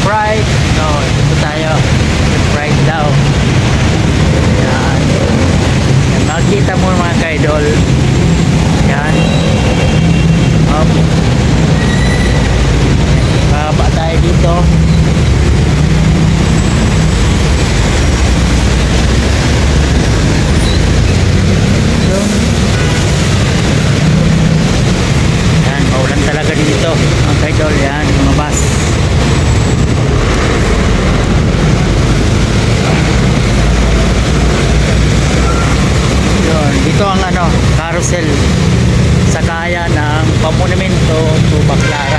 Sprite. No, ito tayo. Sprite daw. Yan. Yan. Makikita mo mga ka-idol. Yan. Up. Baba tayo dito. Yan, maulan talaga dito mga ka-idol. Yan, mga bus. Yun, dito ang carousel sakaya ng Pamonumento to Baclaran.